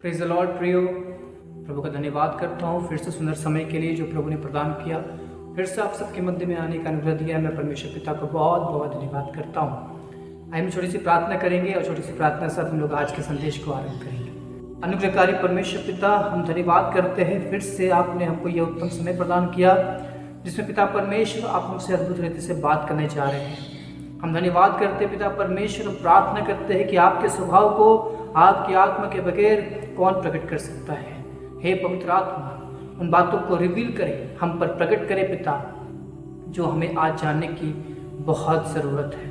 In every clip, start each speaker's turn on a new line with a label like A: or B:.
A: Praise the Lord प्रियो, प्रभु का धन्यवाद करता हूँ फिर से सुंदर समय के लिए जो प्रभु ने प्रदान किया। फिर से आप सबके मध्य में आने का अनुग्रह दिया। मैं परमेश्वर पिता को बहुत बहुत धन्यवाद करता हूँ। आइए हम छोटी सी प्रार्थना करेंगे और छोटी सी प्रार्थना से हम लोग आज के संदेश को आरंभ करेंगे। अनुग्रहकारी परमेश्वर पिता, हम धन्यवाद करते हैं फिर से आपने हमको यह उत्तम समय प्रदान किया जिसमें पिता परमेश्वर आप हमसे अद्भुत रीति से बात करने जा रहे हैं। हम धन्यवाद करते हैं पिता परमेश्वर, प्रार्थना करते हैं कि आपके स्वभाव को आपकी आत्मा के बगैर कौन प्रकट कर सकता है। हे पवित्र आत्मा, उन बातों को रिवील करें, हम पर प्रकट करें पिता, जो हमें आज जानने की बहुत ज़रूरत है।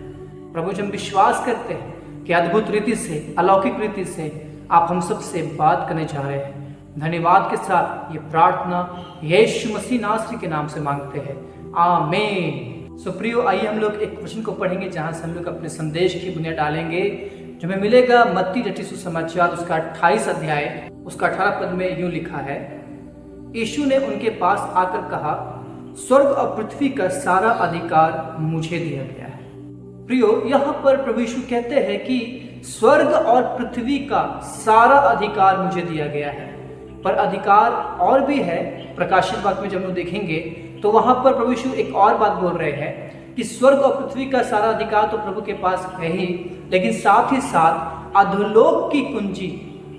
A: प्रभु जी, हम विश्वास करते हैं कि अद्भुत रीति से, अलौकिक रीति से आप हम सब से बात करने जा रहे हैं। धन्यवाद के साथ ये प्रार्थना यीशु मसीह नासरी के नाम से मांगते हैं, आमीन। सुप्रियो, आइए हम लोग एक वचन को पढ़ेंगे जहाँ से हम लोग अपने संदेश की बुनियाद डालेंगे, जो हमें मिलेगा मत्ती रचित सुसमाचार उसका 28 अध्याय उसका 18 पद में यूं लिखा है। यीशु ने उनके पास आकर कहा, स्वर्ग और पृथ्वी का सारा अधिकार मुझे दिया गया है। प्रियो, यहाँ पर प्रभु यीशु कहते हैं कि स्वर्ग और पृथ्वी का सारा अधिकार मुझे दिया गया है। पर अधिकार और भी है। प्रकाशित वाक्य में जब हम देखेंगे तो वहां पर प्रभु यीशु एक और बात बोल रहे हैं कि स्वर्ग और पृथ्वी का सारा अधिकार तो प्रभु के पास है ही, लेकिन साथ ही साथ अधोलोक की कुंजी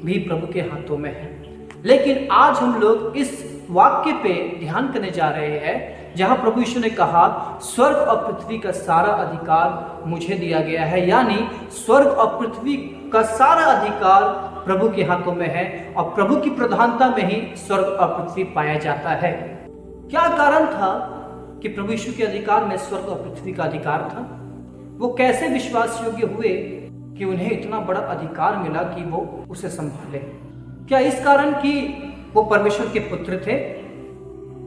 A: भी प्रभु के हाथों में है। लेकिन आज हम लोग इस वाक्य पे ध्यान करने जा रहे हैं जहां प्रभु यीशु ने कहा, स्वर्ग और पृथ्वी का सारा अधिकार मुझे दिया गया है। यानी स्वर्ग और पृथ्वी का सारा अधिकार प्रभु के हाथों में है और प्रभु की प्रधानता में ही स्वर्ग और पृथ्वी पाया जाता है। क्या कारण था कि प्रभु यीशु के अधिकार में स्वर्ग और पृथ्वी का अधिकार था? वो कैसे विश्वास योग्य हुए कि उन्हें इतना बड़ा अधिकार मिला कि वो उसे संभाले? क्या इस कारण कि वो परमेश्वर के पुत्र थे?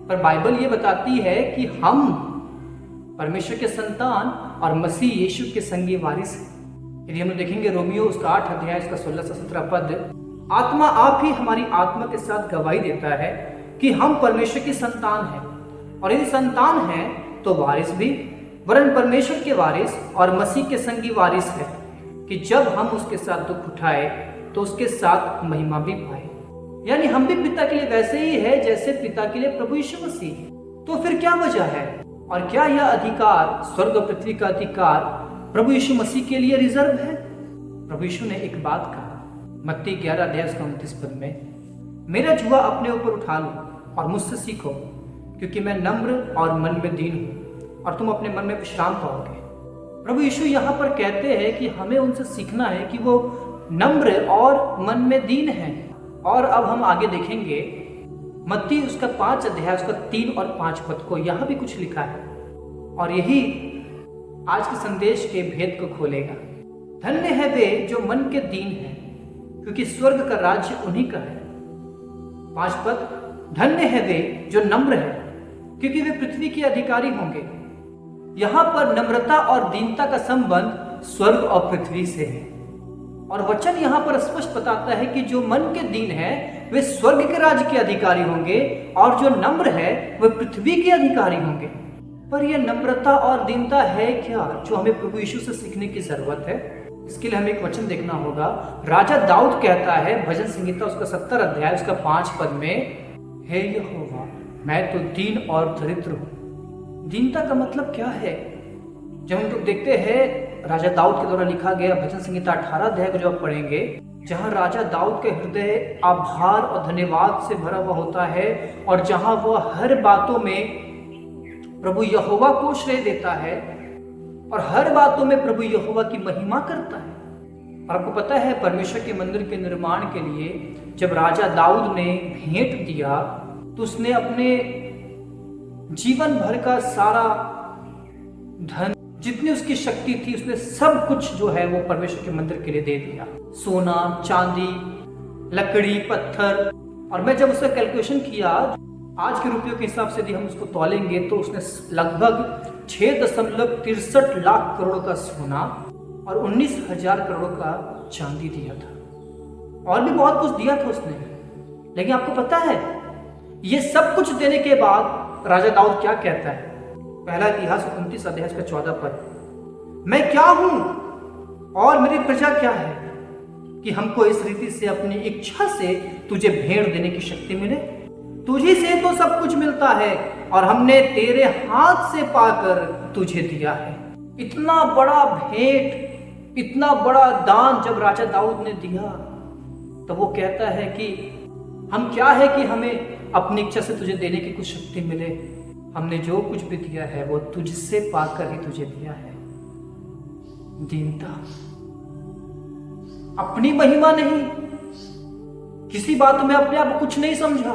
A: पर बाइबल ये बताती है कि हम परमेश्वर के संतान और मसीह यीशु के संगी वारिस हैं। यदि हम देखेंगे रोमियो उसका 8 अध्याय उसका 16 से 17 पद, आत्मा आप ही हमारी आत्मा के साथ गवाही देता है कि हम परमेश्वर की संतान हैं, और यदि संतान हैं तो वारिस भी, वरन परमेश्वर के वारिस और मसीह के संगी वारिस है, कि जब हम उसके साथ दुख उठाए तो उसके साथ महिमा भी पाए। यानी हम भी पिता के लिए वैसे ही है जैसे पिता के लिए प्रभु यीशु मसीह है। तो फिर क्या वजह है और क्या यह अधिकार, स्वर्ग और पृथ्वी का अधिकार प्रभु यीशु मसीह के लिए रिजर्व है? प्रभु यीशु ने एक बात कहा मत्ती 11 अध्याय 29 पद में, मेरा जुआ अपने ऊपर उठा लो और मुझसे सीखो, क्योंकि मैं नम्र और मन में दीन हूँ, और तुम अपने मन में विश्राम पाओगे। प्रभु यीशु यहाँ पर कहते हैं कि हमें उनसे सीखना है कि वो नम्र और मन में दीन है। और अब हम आगे देखेंगे मत्ती उसका 5 अध्याय उसका 3 और 5 पद को, यहाँ भी कुछ लिखा है और यही आज के संदेश के भेद को खोलेगा। धन्य है वे जो मन के दीन हैं, क्योंकि स्वर्ग का राज्य उन्हीं का है। 5 पद, धन्य है वे जो नम्र है, क्योंकि वे पृथ्वी के अधिकारी होंगे। यहाँ पर नम्रता और दीनता का संबंध स्वर्ग और पृथ्वी से है, और वचन यहाँ पर स्पष्ट बताता है कि जो मन के दीन है वे स्वर्ग के राज्य के अधिकारी होंगे, और जो नम्र है वे पृथ्वी के अधिकारी होंगे। पर यह नम्रता और दीनता है क्या जो हमें प्रभु यीशु से सीखने की जरूरत है? इसके लिए हमें एक वचन देखना होगा। राजा दाऊद कहता है भजन संहिता उसका 70 अध्याय उसका 5 पद में, हे यहोवा मैं तो दीन और दरिद्र हूँ। दीनता का मतलब क्या है? जब हम लोग देखते हैं राजा दाऊद के द्वारा लिखा गया भजन संहिता 18 अध्याय को जब आप पढ़ेंगे, जहाँ राजा दाऊद के हृदय आभार और धन्यवाद से भरा हुआ होता है, और जहाँ वह हर बातों में प्रभु यहोवा को श्रेय देता है और हर बातों में प्रभु यहोवा की महिमा करता है। और आपको पता है परमेश्वर के मंदिर के निर्माण के लिए जब राजा दाऊद ने भेंट दिया तो उसने अपने जीवन भर का सारा धन, जितनी उसकी शक्ति थी, उसने सब कुछ जो है वो परमेश्वर के मंदिर के लिए दे दिया। सोना, चांदी, लकड़ी, पत्थर। और मैं जब उसका कैलकुलेशन किया आज के रुपयों के हिसाब से यदि हम उसको तौलेंगे तो उसने लगभग 6.63 लाख करोड़ का सोना और 19,000 करोड़ का चांदी दिया था। और भी बहुत कुछ दिया था उसने। लेकिन आपको पता है ये सब कुछ देने के बाद राजा दाऊद क्या कहता है? पहला इतिहास 29 अध्याय का 14 पद, मैं क्या हूं और मेरी प्रजा क्या है? कि हमको इस रीति से अपनी इच्छा से तुझे भेंट देने की शक्ति मिले? तुझी से तो सब कुछ मिलता है और हमने तेरे हाथ से पाकर तुझे दिया है। इतना बड़ा भेंट, इतना बड़ा दान जब राजा दाऊद ने दिया तो वो कहता है कि हम क्या है कि हमें अपनी इच्छा से तुझे देने की कुछ शक्ति मिले। हमने जो कुछ भी दिया है वो तुझसे पाकर ही तुझे दिया है। दीनता, अपनी महिमा नहीं, किसी बात में अपने आप कुछ नहीं समझा।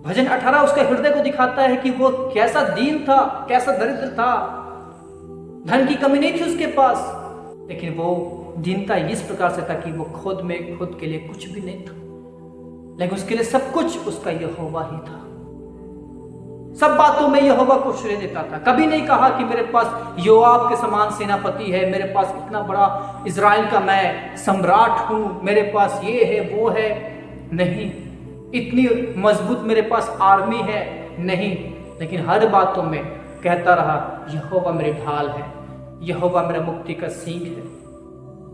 A: भजन 18 उसके हृदय को दिखाता है कि वो कैसा दीन था, कैसा दरिद्र था। धन की कमी नहीं थी उसके पास, लेकिन वो दीनता इस प्रकार से था कि वो खुद के लिए कुछ भी नहीं था, लेकिन उसके लिए सब कुछ उसका यहोवा ही था। सब बातों में यहोवा को श्रेय देता था। कभी नहीं कहा कि मेरे पास योआब के समान सेनापति है, मेरे पास इतना बड़ा इजराइल का मैं सम्राट हूं, मेरे पास ये है वो है, नहीं। इतनी मजबूत मेरे पास आर्मी है, नहीं। लेकिन हर बातों में कहता रहा यहोवा मेरे ढाल है, यहोवा मेरा मुक्ति का सींग है,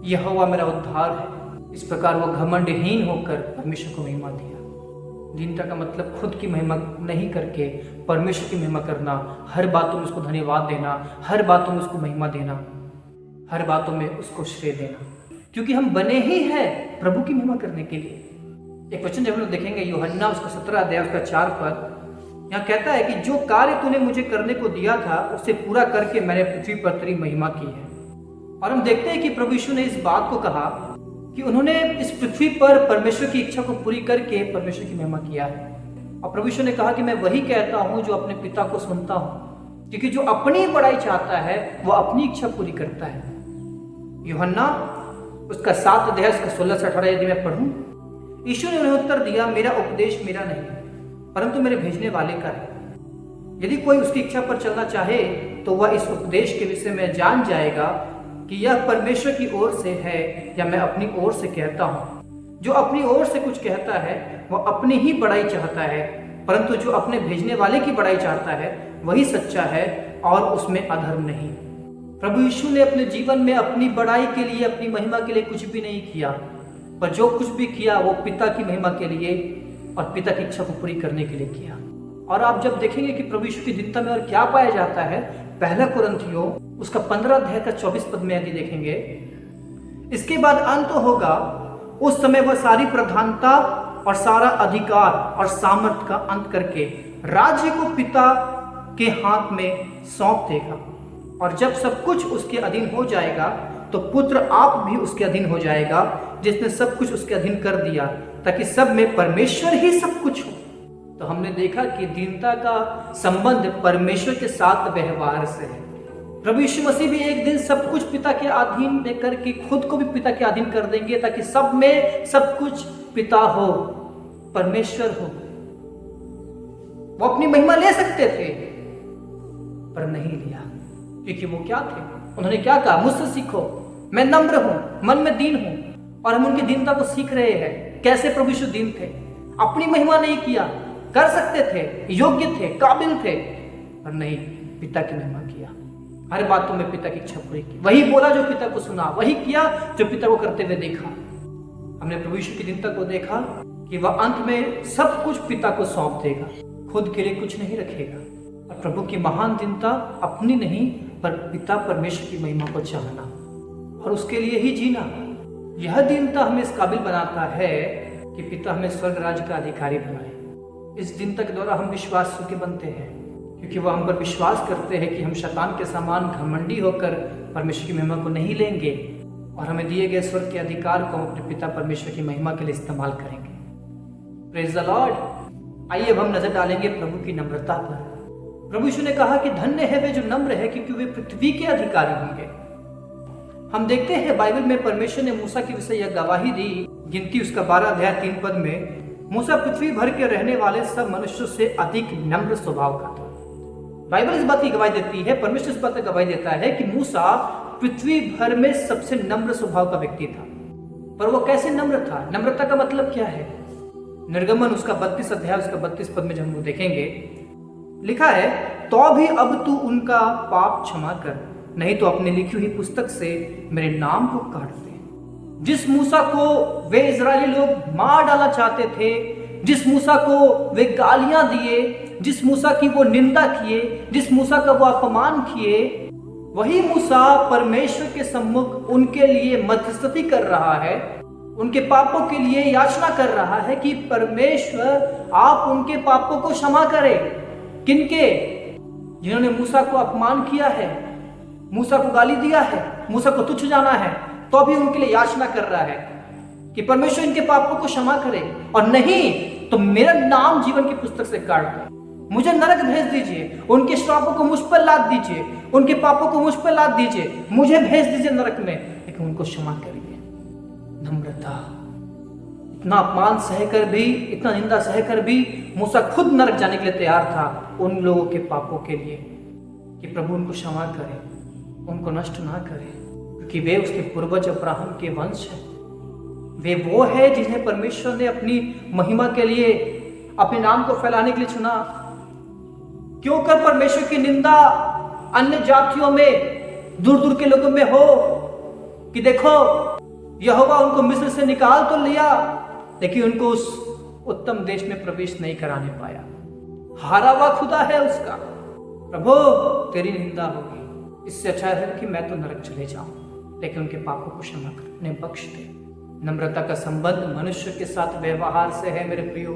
A: यहोवा मेरा उद्धार है। इस प्रकार वो घमंडहीन होकर परमेश्वर को महिमा दिया। दीनता का मतलब खुद की महिमा नहीं करके परमेश्वर की महिमा करना, हर बातों में उसको धन्यवाद देना, हर बातों में उसको महिमा देना, हर बातों में उसको श्रेय देना, क्योंकि हम बने ही हैं प्रभु की महिमा करने के लिए। एक वचन जब हम लोग देखेंगे यूहन्ना उसका 17 अध्याय उसका 4 पद, यहाँ कहता है कि जो कार्य तूने मुझे करने को दिया था उसे पूरा करके मैंने पृथ्वी पर तेरी महिमा की है। और हम देखते हैं कि प्रभु यीशु ने इस बात को कहा कि उन्होंने इस पृथ्वी पर परमेश्वर की इच्छा को पूरी करके परमेश्वर की महिमा किया है। और प्रभु यीशु ने कहा कि मैं वही कहता हूं जो अपने पिता को सुनता हूं, क्योंकि जो अपनी बड़ाई चाहता है वो अपनी इच्छा पूरी करता है। यूहन्ना उसका 7 अध्याय उसका 16 से 18 यदि मैं पढ़ूं, यीशु ने उन्हें उत्तर दिया, मेरा उपदेश मेरा नहीं परंतु मेरे भेजने वाले का है। यदि कोई उसकी इच्छा पर चलना चाहे तो वह इस उपदेश के विषय में जान जाएगा कि यह परमेश्वर की ओर से है या मैं अपनी ओर से कहता हूं। जो अपनी ओर से कुछ कहता है वह अपनी ही बड़ाई चाहता है, परंतु जो अपने भेजने वाले की बड़ाई चाहता है वही सच्चा है और उसमें अधर्म नहीं। प्रभु यीशु ने अपने जीवन में अपनी बड़ाई के लिए, अपनी महिमा के लिए कुछ भी नहीं किया, पर जो कुछ भी किया वो पिता की महिमा के लिए और पिता की इच्छा को पूरी करने के लिए किया। और आप जब देखेंगे कि प्रभु यीशु की दीनता में और क्या पाया जाता है, पहला कुरिन्थियों उसका 15 अध्याय का 24 पद में यदि देखेंगे, इसके बाद अंत होगा, उस समय वह सारी प्रधानता और सारा अधिकार और सामर्थ का अंत करके राज्य को पिता के हाथ में सौंप देगा। और जब सब कुछ उसके अधीन हो जाएगा तो पुत्र आप भी उसके अधीन हो जाएगा, जिसने सब कुछ उसके अधीन कर दिया, ताकि सब में परमेश्वर ही सब कुछ हो। तो हमने देखा कि दीनता का संबंध परमेश्वर के साथ व्यवहार से है। प्रभु यीशु मसीह भी एक दिन सब कुछ पिता के अधीन में करके खुद को भी पिता के अधीन कर देंगे, ताकि सब में सब कुछ पिता हो, परमेश्वर हो। वो अपनी महिमा ले सकते थे पर नहीं लिया, क्योंकि वो क्या थे? उन्होंने क्या कहा? मुझसे सीखो, मैं नम्र हूं, मन में दीन हूं। और हम उनकी दीनता को सीख रहे हैं। कैसे प्रभु यीशु दीन थे? अपनी महिमा नहीं किया, कर सकते थे, योग्य थे, काबिल थे, पर नहीं, पिता की महिमा किया। हर बातों में पिता की इच्छा पूरी की, वही बोला जो पिता को सुना, वही किया जो पिता को करते हुए देखा। हमने प्रभु यीशु की दीनता को देखा कि वह अंत में सब कुछ पिता को सौंप देगा, खुद के लिए कुछ नहीं रखेगा। और प्रभु की महान दीनता अपनी नहीं पर पिता परमेश्वर की महिमा को चाहना और उसके लिए ही जीना, यह दीनता हमें इस काबिल बनाता है कि पिता हमें स्वर्ग राज्य का अधिकारी बनाए। इस दीनता के द्वारा हम विश्वास योग्य बनते हैं, क्योंकि वह हम पर विश्वास करते हैं कि हम शैतान के समान घमंडी होकर परमेश्वर की महिमा को नहीं लेंगे और हमें दिए गए स्वर्ग के अधिकार को अपने पिता परमेश्वर की महिमा के लिए इस्तेमाल करेंगे। Praise the Lord. आइए अब हम नजर डालेंगे प्रभु की नम्रता पर। प्रभु यीशु ने कहा कि धन्य है वे जो नम्र है, क्योंकि वे पृथ्वी के अधिकारी होंगे। हम देखते हैं बाइबल में परमेश्वर ने मूसा की विषय यह गवाही दी, गिनती उसका 12 अध्याय 3 पद में, मूसा पृथ्वी भर के रहने वाले सब मनुष्यों से अधिक नम्र स्वभाव का था। बाइबल इस बात की गवाही देती है, परमेश्वर इस बात की गवाही देता है कि मूसा पृथ्वी भर में सबसे नम्र स्वभाव का व्यक्ति था। पर वो कैसे नम्र था? नम्रता का मतलब क्या है? निर्गमन उसका 32 अध्याय उसका 32 पद में जब हम देखेंगे, लिखा है, तो भी अब तू उनका पाप क्षमा कर, नहीं तो अपने लिखी हुई पुस्तक से मेरे नाम को काट दे। जिस मूसा को वे इजरायली लोग मार डालना चाहते थे, जिस मूसा को वे गालियां दिए, जिस मूसा की वो निंदा किए, जिस मूसा का वो अपमान किए, वही मूसा परमेश्वर के सम्मुख उनके लिए मध्यस्थता कर रहा है, उनके पापों के लिए याचना कर रहा है कि परमेश्वर आप उनके पापों को क्षमा करें। किनके? जिन्होंने मूसा को अपमान किया है, मूसा को गाली दिया है, मूसा को तुच्छ जाना है, तो अभी उनके लिए याचना कर रहा है कि परमेश्वर इनके पापों को क्षमा करे, और नहीं तो मेरा नाम जीवन की पुस्तक से काट दे, मुझे नरक भेज दीजिए, उनके श्रापों को मुझ पर लाद दीजिए, उनके पापों को मुझ पर लाद दीजिए, मुझे भेज दीजिए नरक में, लेकिन उनको क्षमा करिए। नम्रता। इतना अपमान सहकर भी, इतना निंदा सहकर भी मूसा खुद नरक जाने के लिए तैयार था उन लोगों के पापों के लिए, कि प्रभु उनको क्षमा करे, उनको नष्ट ना करे, क्योंकि वे उसके पूर्वज अब्राहम के वंश हैं। वे वो है जिन्हें परमेश्वर ने अपनी महिमा के लिए, अपने नाम को फैलाने के लिए चुना। क्यों कर परमेश्वर की निंदा अन्य जातियों में, दूर दूर के लोगों में हो कि देखो यहोवा उनको मिस्र से निकाल तो लिया, लेकिन उनको उस उत्तम देश में प्रवेश नहीं कराने पाया। हारा हुआ खुदा है उसका। प्रभु तेरी निंदा होगी, इससे अच्छा है कि मैं तो नरक चले जाऊं, लेकिन उनके पापों को क्षमा कर, उन्हें बख्श दे। नम्रता का संबंध मनुष्य के साथ व्यवहार से है मेरे प्रियो।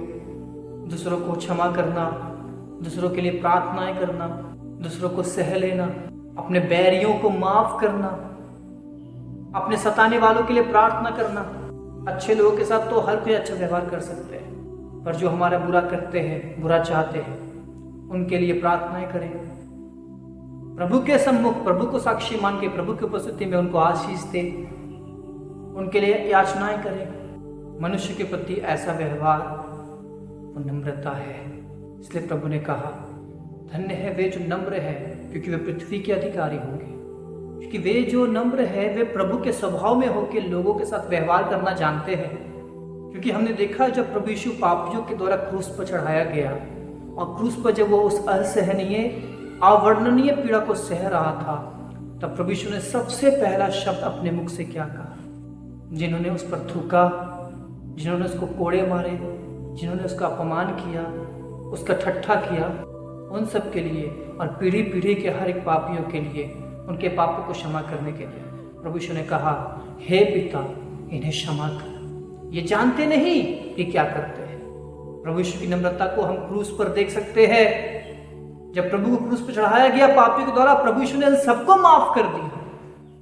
A: दूसरों को क्षमा करना, दूसरों के लिए प्रार्थनाएं करना, दूसरों को सह लेना, अपने बैरियों को माफ करना, अपने सताने वालों के लिए प्रार्थना करना। अच्छे लोगों के साथ तो हर कोई अच्छा व्यवहार कर सकते हैं, पर जो हमारा बुरा करते हैं, बुरा चाहते हैं, उनके लिए प्रार्थनाएं करें। प्रभु के सम्मुख, प्रभु को साक्षी मान के, प्रभु की उपस्थिति में उनको आशीष दे, उनके लिए याचनाएं करें। मनुष्य के प्रति ऐसा व्यवहार वो नम्रता है। इसलिए प्रभु ने कहा, धन्य है वे जो नम्र है, क्योंकि वे पृथ्वी के अधिकारी होंगे। क्योंकि वे जो नम्र है, वे प्रभु के स्वभाव में होकर लोगों के साथ व्यवहार करना जानते हैं। क्योंकि हमने देखा जब प्रभु यीशु पापियों के द्वारा क्रूस पर चढ़ाया गया, और क्रूस पर जब वो उस असहनीय, अवर्णनीय पीड़ा को सह रहा था, तब प्रभु यीशु ने सबसे पहला शब्द अपने मुख से क्या कहा? जिन्होंने उस पर थूका, जिन्होंने उसको कोड़े मारे, जिन्होंने उसका अपमान किया, उसका ठट्ठा किया, उन सब के लिए और पीढ़ी पीढ़ी के हर एक पापियों के लिए, उनके पापों को क्षमा करने के लिए प्रभु यीशु ने कहा, हे पिता इन्हें क्षमा कर, ये जानते नहीं कि क्या करते हैं। प्रभु यीशु की नम्रता को हम क्रूस पर देख सकते हैं। जब प्रभु को क्रूस पर चढ़ाया गया पापियों के द्वारा, प्रभु यीशु ने सबको माफ कर दिया,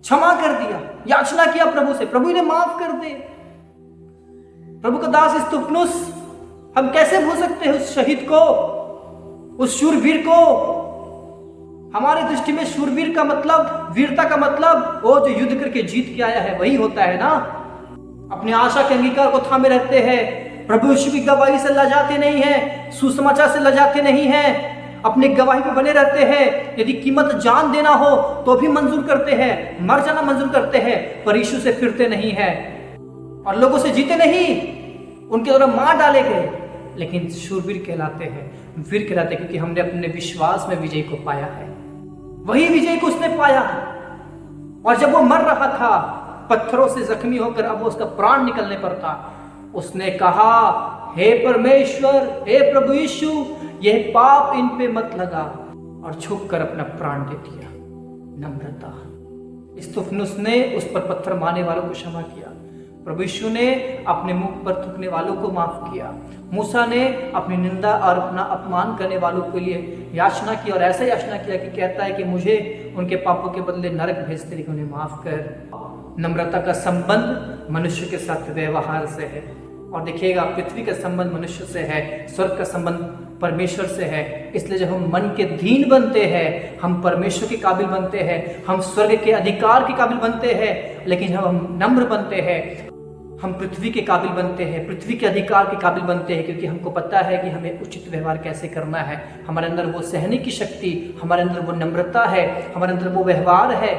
A: क्षमा कर दिया, याचना किया प्रभु से, प्रभु ने माफ कर दे। प्रभु का दास स्तुफनुस, हम कैसे भूल सकते हैं उस शहीद को, उस शूरवीर को। हमारी दृष्टि में शूरवीर का मतलब, वीरता का मतलब वो जो युद्ध करके जीत के आया है, वही होता है ना। अपने आशा के अंगीकार को थामे रहते हैं, प्रभु यीशु की गवाही से लजाते नहीं हैं, सुसमाचार से लजाते नहीं हैं, अपनी गवाही पे बने रहते हैं। यदि कीमत जान देना हो तो भी मंजूर करते हैं, मर जाना मंजूर करते हैं, पर यीशु से फिरते नहीं हैं और लोगों से जीते नहीं, उनके द्वारा मार डाले गए, लेकिन शूरवीर कहलाते हैं, वीर कहलाते हैं, क्योंकि हमने अपने विश्वास में विजय को पाया है। वही विजय को उसने पाया। और जब वो मर रहा था, पत्थरों से जख्मी होकर, अब उसका प्राण निकलने पर था, उसने कहा, हे परमेश्वर, हे प्रभु यीशु, यह पाप इन पे मत लगा, और झुक कर अपना प्राण दे दिया। नम्रता। स्तुफनुस ने उस पर पत्थर मारने वालों को क्षमा किया, प्रभु यीशु ने अपने मुख पर थूकने वालों को माफ किया, मूसा ने अपनी निंदा और अपना अपमान करने वालों के लिए याचना की, और ऐसा याचना किया कि कहता है कि मुझे उनके पापों के बदले नरक भेजते, लेकिन उन्हें माफ कर। नम्रता का संबंध मनुष्य के साथ व्यवहार से है। और देखिएगा, पृथ्वी का संबंध मनुष्य से है, स्वर्ग का संबंध परमेश्वर से है। इसलिए जब हम मन के धीन बनते हैं, हम परमेश्वर के काबिल बनते हैं, हम स्वर्ग के अधिकार के काबिल बनते हैं। लेकिन जब हम नम्र बनते हैं, हम पृथ्वी के काबिल बनते हैं, पृथ्वी के अधिकार के काबिल बनते हैं, क्योंकि हमको पता है कि हमें उचित व्यवहार कैसे करना है। हमारे अंदर वो सहने की शक्ति, हमारे अंदर वो नम्रता है, हमारे अंदर वो व्यवहार है।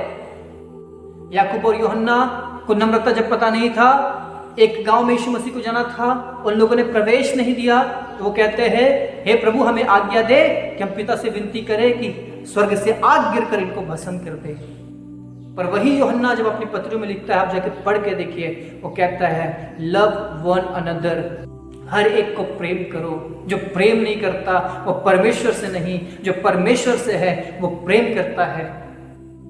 A: याकूब और यूहन्ना को नम्रता जब पता नहीं था, एक गांव में यीशु मसीह को जाना था, उन लोगों ने प्रवेश नहीं दिया, तो वो कहते हैं, हे प्रभु हमें आज्ञा दे कि हम पिता से विनती करें कि स्वर्ग से आग गिरकर इनको भस्म कर दे। पर वही यूहन्ना जब अपनी पत्रियों में लिखता है, आप जाके पढ़ के देखिए, वो कहता है लव वन अनदर, हर एक को प्रेम करो। जो प्रेम नहीं करता वो परमेश्वर से नहीं, जो परमेश्वर से है वो प्रेम करता है।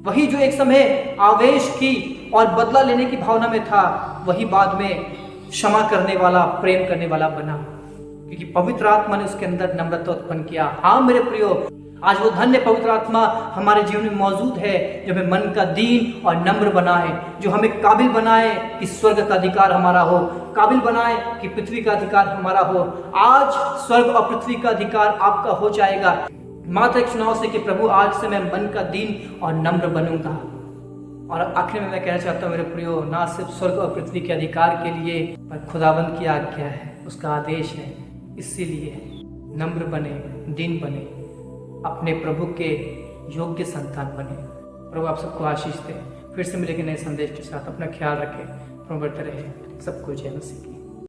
A: वही जो एक समय आवेश की और बदला लेने की भावना में था, वही बाद में क्षमा करने वाला, प्रेम करने वाला बना, क्योंकि पवित्र आत्मा ने उसके अंदर नम्रता उत्पन्न किया। हाँ मेरे प्रियो, आज वो धन्य पवित्र आत्मा हमारे जीवन में मौजूद है, जो हमें मन का दीन और नम्र बनाए, जो हमें काबिल बनाए कि स्वर्ग का अधिकार हमारा हो, काबिल बनाए कि पृथ्वी का अधिकार हमारा हो। आज स्वर्ग और पृथ्वी का अधिकार आपका हो जाएगा, मात्र एक चुनाव से कि प्रभु आज से मैं मन का दीन और नम्र बनूंगा। और आखिर में मैं कहना चाहता हूँ मेरे प्रियो, ना सिर्फ स्वर्ग और पृथ्वी के अधिकार के लिए, पर खुदाबंद की आज्ञा है, उसका आदेश है। इसीलिए नम्र बने, दीन बने, अपने प्रभु के योग्य संतान बने। प्रभु आप सबको आशीष दे। फिर से मिलेंगे नए संदेश के साथ। अपना ख्याल रखें, प्रभु बढ़ते रहे। सबको जय मसीह की।